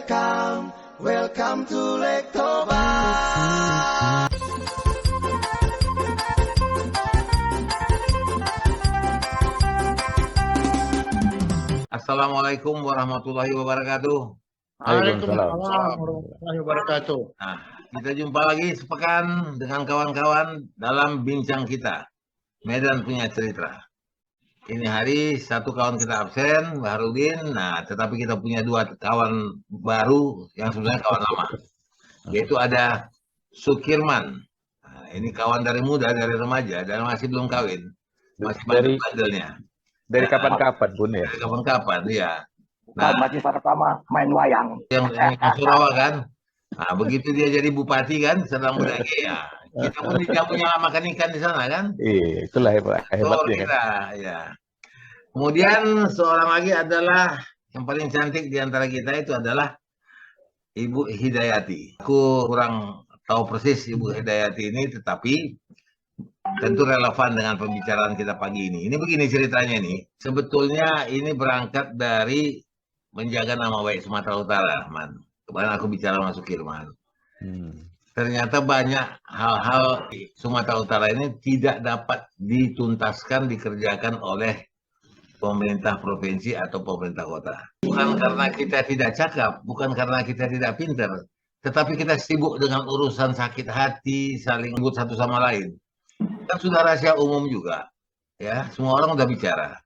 Welcome to Lake Toba. Assalamualaikum warahmatullahi wabarakatuh. Waalaikumsalam warahmatullahi wabarakatuh. Nah, kita jumpa lagi sepekan dengan kawan-kawan dalam bincang kita. Medan punya cerita. Ini hari satu kawan kita absen, Baharudin. Nah, tetapi kita punya dua kawan baru yang sebenarnya kawan lama. Yaitu ada Sukirman. Nah, ini kawan dari muda, dari remaja, dan masih belum kawin. Masih bandel-bandelnya. Dari kapan-kapan, Bun ya? Dari kapan-kapan, iya. Nah, masih sama main wayang. Yang Surawa kan. Nah, begitu dia jadi bupati kan, sedang berdaki ya. Kita pun tidak punya makan ikan di sana kan. Iya, itulah hebatnya. Kita, ya. Kemudian seorang lagi adalah yang paling cantik di antara kita itu adalah Ibu Hidayati. Aku kurang tahu persis Ibu Hidayati ini, tetapi tentu relevan dengan pembicaraan kita pagi ini. Ini begini ceritanya nih. Sebetulnya ini berangkat dari menjaga nama baik Sumatera Utara, Man. Kemarin aku bicara masuk Kirman. Ternyata banyak hal-hal di Sumatera Utara ini tidak dapat dituntaskan, dikerjakan oleh pemerintah provinsi atau pemerintah kota. Bukan karena kita tidak cakap, bukan karena kita tidak pintar, tetapi kita sibuk dengan urusan sakit hati, saling ribut satu sama lain. Kan sudah rahasia umum juga, ya, semua orang udah bicara.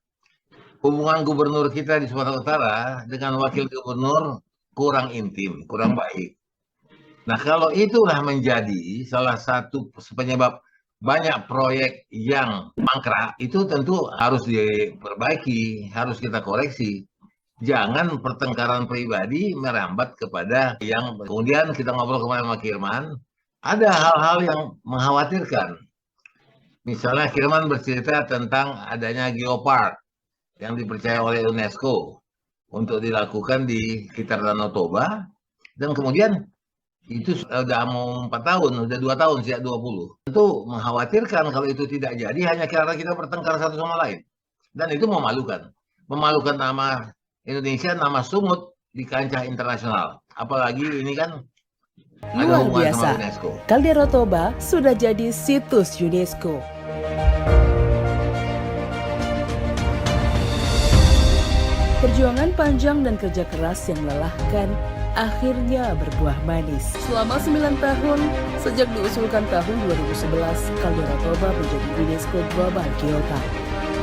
Hubungan gubernur kita di Sumatera Utara dengan wakil gubernur kurang intim, kurang baik. Nah, kalau itulah menjadi salah satu penyebab banyak proyek yang mangkrak, itu tentu harus diperbaiki, harus kita koreksi. Jangan pertengkaran pribadi merambat kepada yang kemudian kita ngobrol kemarin sama Kirman, ada hal-hal yang mengkhawatirkan. Misalnya Kirman bercerita tentang adanya geopark yang dipercaya oleh UNESCO untuk dilakukan di sekitar Danau Toba, dan kemudian itu sudah mau 4 tahun, sudah 2 tahun, sejak 20. Tentu mengkhawatirkan kalau itu tidak jadi hanya karena kita bertengkar satu sama lain. Dan itu memalukan. Memalukan nama Indonesia, nama Sumut di kancah internasional. Apalagi ini kan luar biasa. Kaldera Toba sudah jadi situs UNESCO. Perjuangan panjang dan kerja keras yang melelahkan akhirnya berbuah manis. Selama 9 tahun, sejak diusulkan tahun 2011, Kaldera Toba menjadi UNESCO Global Geopark.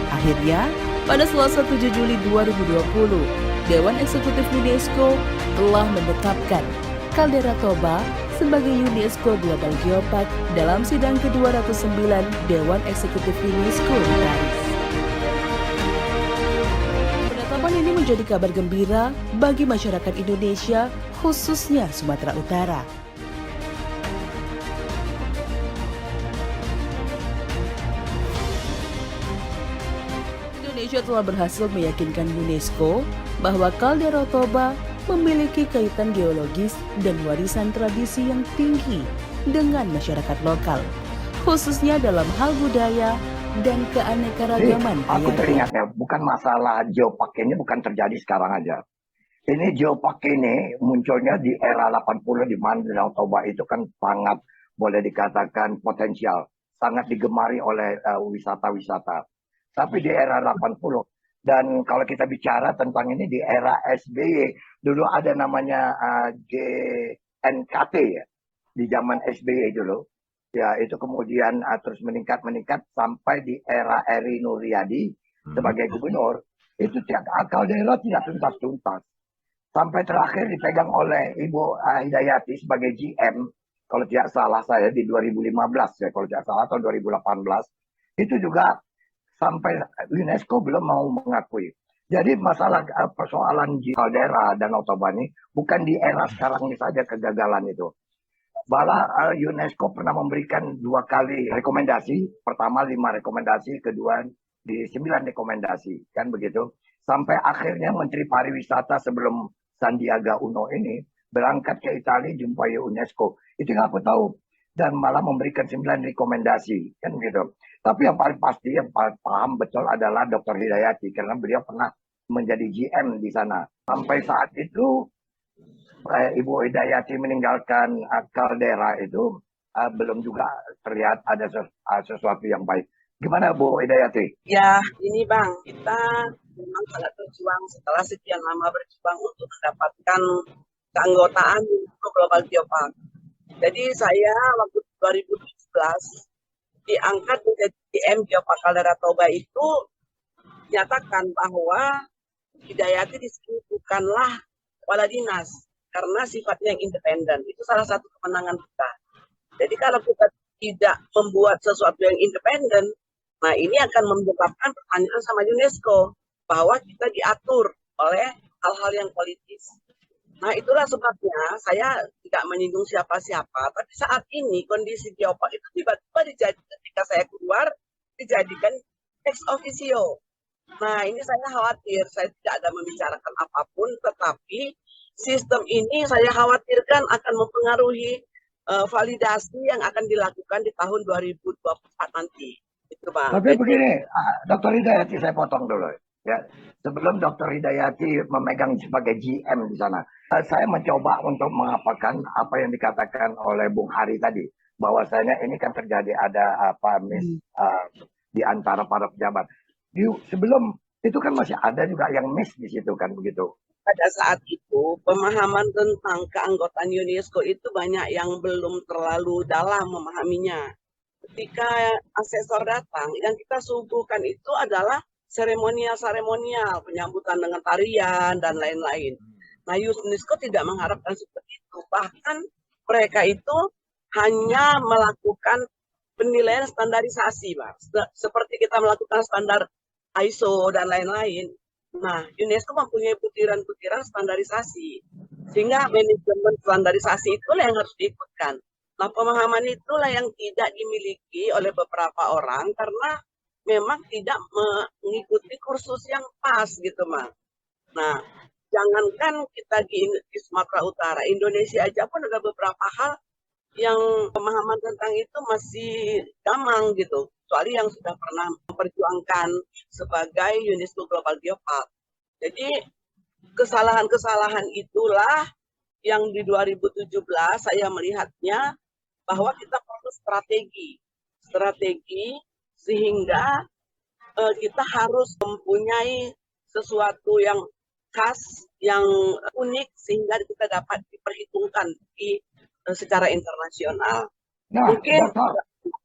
Akhirnya, pada Selasa 7 Juli 2020, Dewan Eksekutif UNESCO telah menetapkan Kaldera Toba sebagai UNESCO Global Geopark dalam sidang ke-209 Dewan Eksekutif UNESCO di Paris. Penetapan ini menjadi kabar gembira bagi masyarakat Indonesia, khususnya Sumatera Utara. Indonesia telah berhasil meyakinkan UNESCO bahwa Kaldera Toba memiliki kaitan geologis dan warisan tradisi yang tinggi dengan masyarakat lokal, khususnya dalam hal budaya dan keanekaragaman. Aku teringat ya, bukan masalah geopark ini bukan terjadi sekarang aja. Ini geopark ini munculnya di era 80 di mana Danau Toba itu kan sangat boleh dikatakan potensial, sangat digemari oleh wisata-wisata. Tapi di era 80 dan kalau kita bicara tentang ini di era SBY, dulu ada namanya GNKT ya, di zaman SBY dulu. Ya, itu kemudian terus meningkat sampai di era Eri Nuryadi sebagai gubernur. Itu Kaldera tidak tuntas-tuntas. Sampai terakhir dipegang oleh Ibu Hidayati sebagai GM, kalau tidak salah saya di 2015 ya, kalau tidak salah atau 2018. Itu juga sampai UNESCO belum mau mengakui. Jadi masalah persoalan Kaldera dan Danau Toba ini bukan di era sekarang ini saja kegagalan itu. Malah UNESCO pernah memberikan 2 kali rekomendasi. Pertama 5 rekomendasi, kedua di 9 rekomendasi. Kan begitu. Sampai akhirnya Menteri Pariwisata sebelum Sandiaga Uno ini berangkat ke Italia jumpai UNESCO. Itu yang aku tahu. Dan malah memberikan 9 rekomendasi. Kan gitu. Tapi yang paling pasti, yang paling paham betul adalah Dr. Hidayati. Karena beliau pernah menjadi GM di sana. Sampai saat itu Ibu Hidayati meninggalkan Caldera itu belum juga terlihat ada sesuatu yang baik. Gimana Bu Hidayati? Ya, ini Bang, kita memang sangat berjuang setelah sekian lama berjuang untuk mendapatkan keanggotaan untuk Global Geopark. Jadi saya waktu 2017 diangkat menjadi GM Geopark Caldera Toba itu nyatakan bahwa Hidayati di sini bukanlah kepala dinas karena sifatnya yang independen. Itu salah satu kemenangan kita. Jadi kalau kita tidak membuat sesuatu yang independen, nah ini akan menyebabkan pertanyaan sama UNESCO bahwa kita diatur oleh hal-hal yang politis. Nah itulah sebabnya saya tidak menyinggung siapa-siapa, tapi saat ini kondisi Geopark itu tiba-tiba dijadikan ketika saya keluar dijadikan ex officio. Nah ini saya khawatir, saya tidak ada membicarakan apapun, tetapi sistem ini saya khawatirkan akan mempengaruhi validasi yang akan dilakukan di tahun 2024 nanti. Itu, Bang. Tapi begini, Dr. Hidayati saya potong dulu. Ya, sebelum Dr. Hidayati memegang sebagai GM di sana, saya mencoba untuk mengapakan apa yang dikatakan oleh Bung Hari tadi, bahwasanya ini kan terjadi ada di antara para pejabat. Sebelum itu kan masih ada juga yang miss di situ kan begitu. Pada saat itu pemahaman tentang keanggotaan UNESCO itu banyak yang belum terlalu dalam memahaminya. Ketika asesor datang, yang kita suguhkan itu adalah seremonial, penyambutan dengan tarian dan lain-lain. Nah, UNESCO tidak mengharapkan seperti itu. Bahkan mereka itu hanya melakukan penilaian standarisasi, Pak. Seperti kita melakukan standar ISO dan lain-lain. Nah, UNESCO mempunyai butiran-butiran standarisasi. Sehingga manajemen standarisasi itulah yang harus diikutkan. Nah, pemahaman itulah yang tidak dimiliki oleh beberapa orang karena memang tidak mengikuti kursus yang pas gitu, Mas. Nah, jangankan kita di Sumatera Utara, Indonesia aja pun ada beberapa hal yang pemahaman tentang itu masih gamang gitu. Kecuali yang sudah pernah memperjuangkan sebagai UNESCO Global Geopark. Jadi kesalahan-kesalahan itulah yang di 2017 saya melihatnya bahwa kita perlu strategi sehingga kita harus mempunyai sesuatu yang khas, yang unik sehingga kita dapat diperhitungkan secara internasional. Nah, mungkin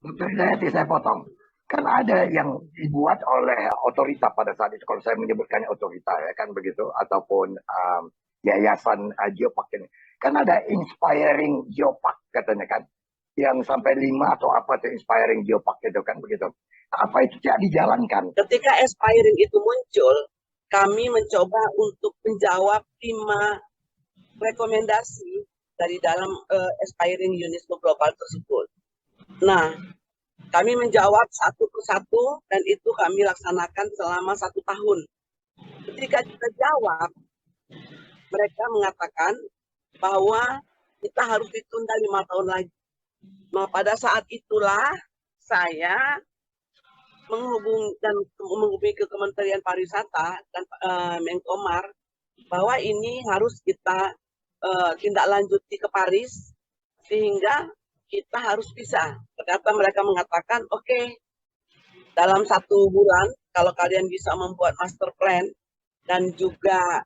Dr. Hidayati saya potong. Kan ada yang dibuat oleh otorita pada saat itu, kalau saya menyebutkannya otorita ya kan begitu, ataupun yayasan Geopark ini. Kan ada inspiring Geopark katanya kan, yang sampai 5 atau apa tuh inspiring Geopark itu kan begitu. Apa itu tidak dijalankan? Ketika aspiring itu muncul, kami mencoba untuk menjawab 5 rekomendasi dari dalam aspiring UNESCO Global tersebut. Nah, kami menjawab satu persatu dan itu kami laksanakan selama 1 tahun. Ketika kita jawab, mereka mengatakan bahwa kita harus ditunda 5 tahun lagi. Nah, pada saat itulah saya menghubungi ke Kementerian Pariwisata dan Menkomar bahwa ini harus kita tindak lanjuti ke Paris sehingga kita harus bisa. Ternyata mereka mengatakan, oke, dalam 1 bulan kalau kalian bisa membuat master plan dan juga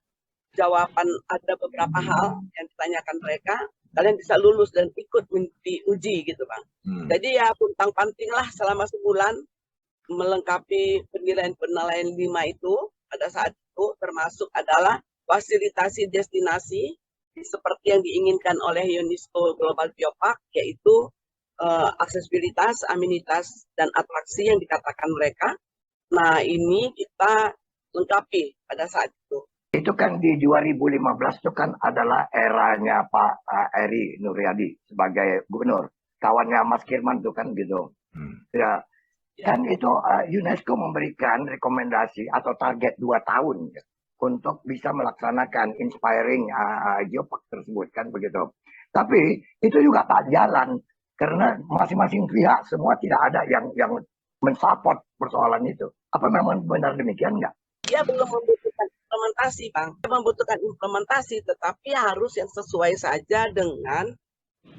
jawaban ada beberapa hal yang ditanyakan mereka, kalian bisa lulus dan ikut diuji gitu, Bang. Jadi ya puntang-panting lah selama sebulan melengkapi penilaian-penilaian 5 itu. Pada saat itu termasuk adalah fasilitasi destinasi seperti yang diinginkan oleh UNESCO Global Geopark, yaitu aksesibilitas, amenitas, dan atraksi yang dikatakan mereka. Nah, ini kita lengkapi pada saat itu. Itu kan di 2015 itu kan adalah eranya Pak Eri Nuryadi sebagai gubernur. Kawannya Mas Kirman itu kan gitu. Ya, kan itu UNESCO memberikan rekomendasi atau target 2 tahun ya, untuk bisa melaksanakan inspiring Geopark tersebut kan begitu. Tapi itu juga tak jalan karena masing-masing pihak semua tidak ada yang mensupport persoalan itu. Apa memang benar demikian nggak? Dia belum membutuhkan implementasi, Bang. Membutuhkan implementasi, tetapi harus yang sesuai saja dengan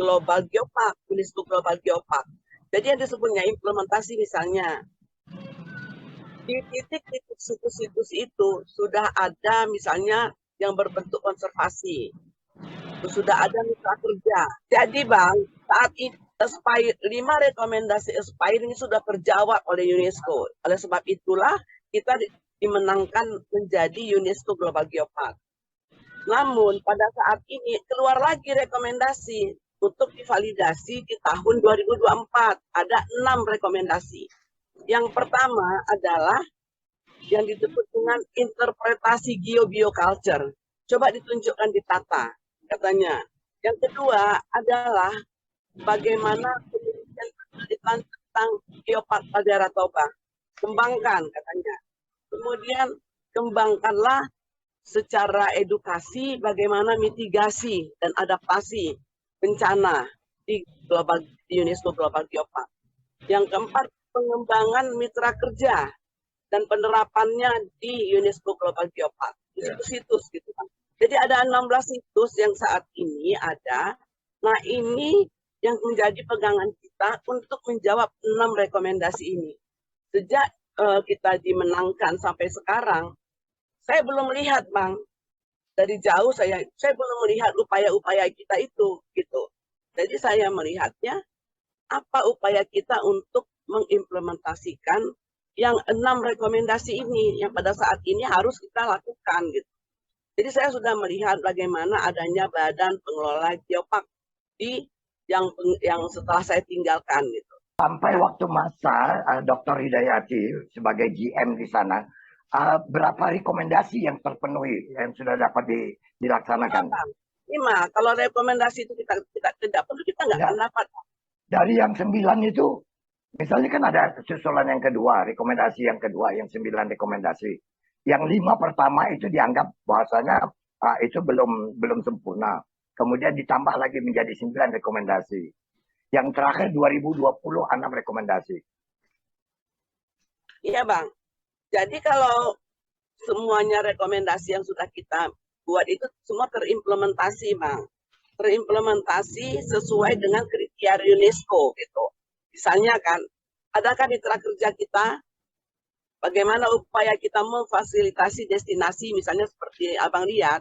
Global Geopark, UNESCO Global Geopark. Jadi yang disebutnya implementasi misalnya, di titik-titik situs-situs itu sudah ada misalnya yang berbentuk konservasi, sudah ada mitra kerja. Jadi Bang, saat ini 5 rekomendasi Aspire ini sudah terjawab oleh UNESCO. Oleh sebab itulah kita dimenangkan menjadi UNESCO Global Geopark. Namun pada saat ini keluar lagi rekomendasi untuk divalidasi di tahun 2024. Ada 6 rekomendasi. Yang pertama adalah yang disebut dengan interpretasi geobioculture. Coba ditunjukkan di tata, katanya. Yang kedua adalah bagaimana penelitian tentang geopark Caldera Toba. Kembangkan, katanya. Kemudian kembangkanlah secara edukasi bagaimana mitigasi dan adaptasi bencana di UNESCO Global Geopark. Yang keempat, pengembangan mitra kerja dan penerapannya di UNESCO Global Geopark. Di situs-situs gitu kan. Jadi ada 16 situs yang saat ini ada. Nah, ini yang menjadi pegangan kita untuk menjawab 6 rekomendasi ini. Sejak kita dimenangkan sampai sekarang, saya belum melihat, Bang. Dari jauh saya belum melihat upaya-upaya kita itu gitu. Jadi saya melihatnya apa upaya kita untuk mengimplementasikan yang 6 rekomendasi ini yang pada saat ini harus kita lakukan gitu. Jadi saya sudah melihat bagaimana adanya badan pengelola geopark di yang setelah saya tinggalkan gitu. Sampai waktu masa Dr. Hidayati sebagai GM di sana, berapa rekomendasi yang terpenuhi yang sudah dapat dilaksanakan? 5. Kalau rekomendasi itu kita tidak perlu, kita nggak akan dapat. Dari yang 9 itu, misalnya kan ada susulan yang kedua, rekomendasi yang kedua, yang 9 rekomendasi. Yang 5 pertama itu dianggap bahwasanya itu belum sempurna. Kemudian ditambah lagi menjadi 9 rekomendasi. Yang terakhir 2020 6 rekomendasi. Iya Bang. Jadi kalau semuanya rekomendasi yang sudah kita buat itu semua terimplementasi, Bang. Terimplementasi sesuai dengan kriteria UNESCO gitu. Misalnya kan, adakah mitra kerja kita, bagaimana upaya kita memfasilitasi destinasi, misalnya seperti Abang lihat,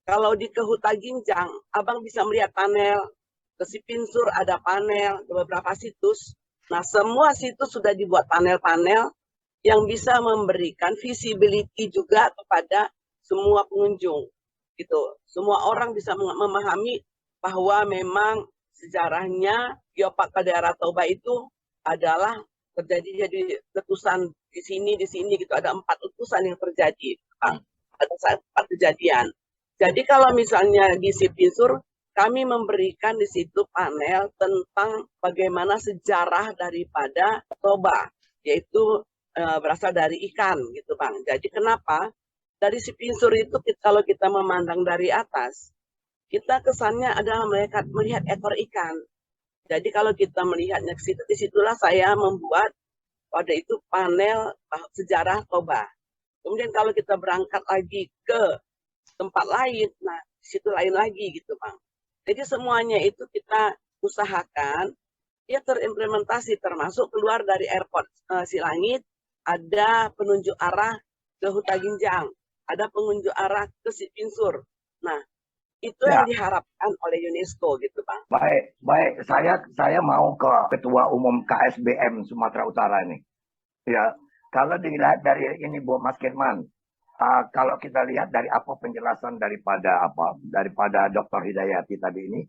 kalau di ke Huta Ginjang, Abang bisa melihat panel, ke Sipinsur ada panel, beberapa situs. Nah, semua situs sudah dibuat panel-panel yang bisa memberikan visibility juga kepada semua pengunjung. Gitu. Semua orang bisa memahami bahwa memang sejarahnya Geopark Caldera Toba itu adalah terjadi jadi letusan di sini gitu. Ada 4 letusan yang terjadi. Ada 4 kejadian. Jadi kalau misalnya di Sipinsur, kami memberikan di situ panel tentang bagaimana sejarah daripada Toba, yaitu berasal dari ikan, gitu Bang. Jadi kenapa? Dari Sipinsur itu kalau kita memandang dari atas, kita kesannya adalah melihat ekor ikan. Jadi kalau kita melihatnya ke situ, disitulah saya membuat pada itu panel sejarah Toba. Kemudian kalau kita berangkat lagi ke tempat lain, nah di situ lain lagi gitu Bang. Jadi semuanya itu kita usahakan ya terimplementasi, termasuk keluar dari airport Silangit, ada penunjuk arah ke Huta Ginjang, ada penunjuk arah ke Sipinsur. Nah, itu yang diharapkan oleh UNESCO gitu Bang. Baik. Saya mau ke Ketua Umum KSBM Sumatera Utara ini. Ya, kalau dilihat dari ini Bu Mas Kirman, kalau kita lihat dari apa penjelasan daripada Dr. Hidayati tadi ini,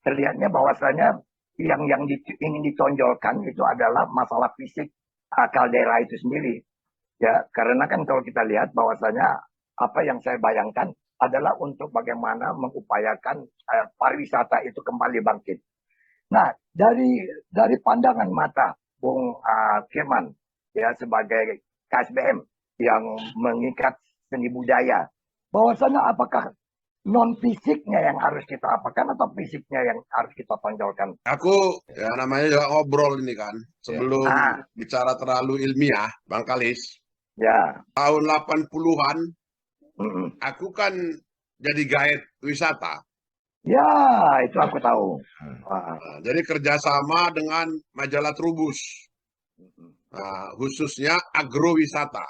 terlihatnya bahwasanya yang ingin ditonjolkan itu adalah masalah fisik kaldera itu sendiri. Ya, karena kan kalau kita lihat bahwasanya apa yang saya bayangkan adalah untuk bagaimana mengupayakan pariwisata itu kembali bangkit. Nah, dari pandangan mata Bung Kirman ya sebagai KSBM yang mengikat seni budaya, bahwasanya apakah non fisiknya yang harus kita apakan atau fisiknya yang harus kita tonjolkan? Aku ya namanya juga ngobrol ini kan sebelum bicara terlalu ilmiah, Bang Kalis. Ya. Tahun 80-an Mm-mm. aku kan jadi guide wisata. Ya, itu aku tahu. Ah. Nah, jadi kerjasama dengan majalah Trubus, nah, khususnya agrowisata.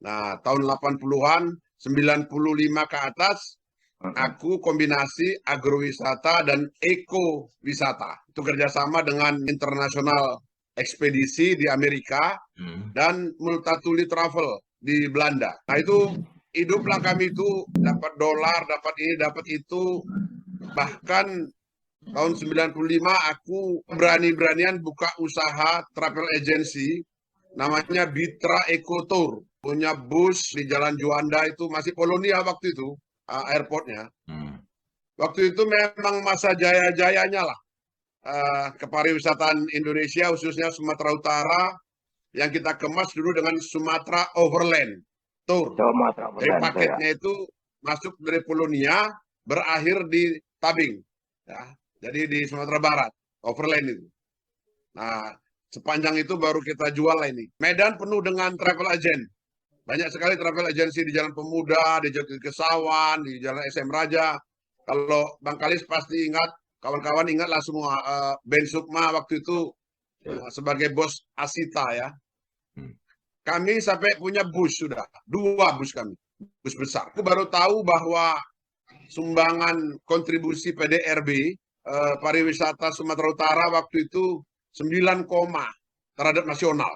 Nah, tahun 80-an, 95 ke atas, aku kombinasi agrowisata dan ekowisata. Itu kerjasama dengan internasional ekspedisi di Amerika dan Multatuli Travel di Belanda. Nah, itu hiduplah kami itu dapat dolar, dapat ini, dapat itu. Bahkan tahun 95 aku berani-beranian buka usaha travel agency namanya Bitra Eco Tour. Punya bus di Jalan Juanda, itu masih Polonia waktu itu, airportnya. Waktu itu memang masa jaya-jayanya lah kepariwisataan Indonesia, khususnya Sumatera Utara, yang kita kemas dulu dengan Sumatera Overland Tour. Jadi paketnya itu masuk dari Polonia, berakhir di Tabing, ya. Jadi di Sumatera Barat, Overland itu. Nah, sepanjang itu baru kita jual lah ini. Medan penuh dengan travel agent. Banyak sekali travel agency di Jalan Pemuda, di Jalan Kesawan, di Jalan SM Raja. Kalau Bang Kalis pasti ingat, kawan-kawan ingatlah semua, Ben Sukma waktu itu sebagai bos Asita ya. Kami sampai punya bus sudah, 2 bus kami, bus besar. Aku baru tahu bahwa sumbangan kontribusi PDRB pariwisata Sumatera Utara waktu itu 9, terhadap nasional.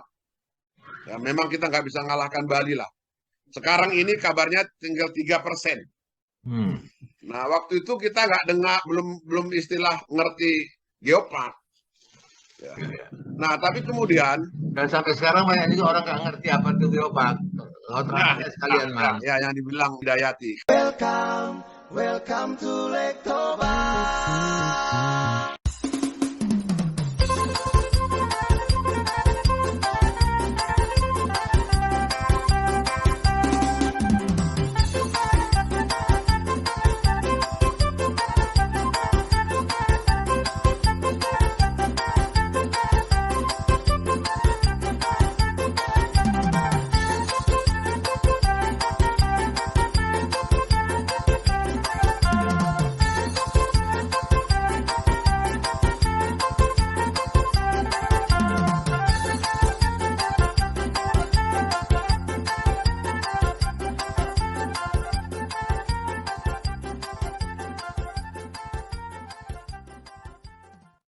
Ya, memang kita nggak bisa ngalahkan Bali lah. Sekarang ini kabarnya tinggal 3%. Nah, waktu itu kita nggak dengar, belum istilah ngerti geopark. Ya. Nah, tapi kemudian Dan sampai sekarang banyak juga orang nggak ngerti apa itu geopark. Sekalian Mas. ya yang dibilang Hidayati. Welcome to Lake Toba.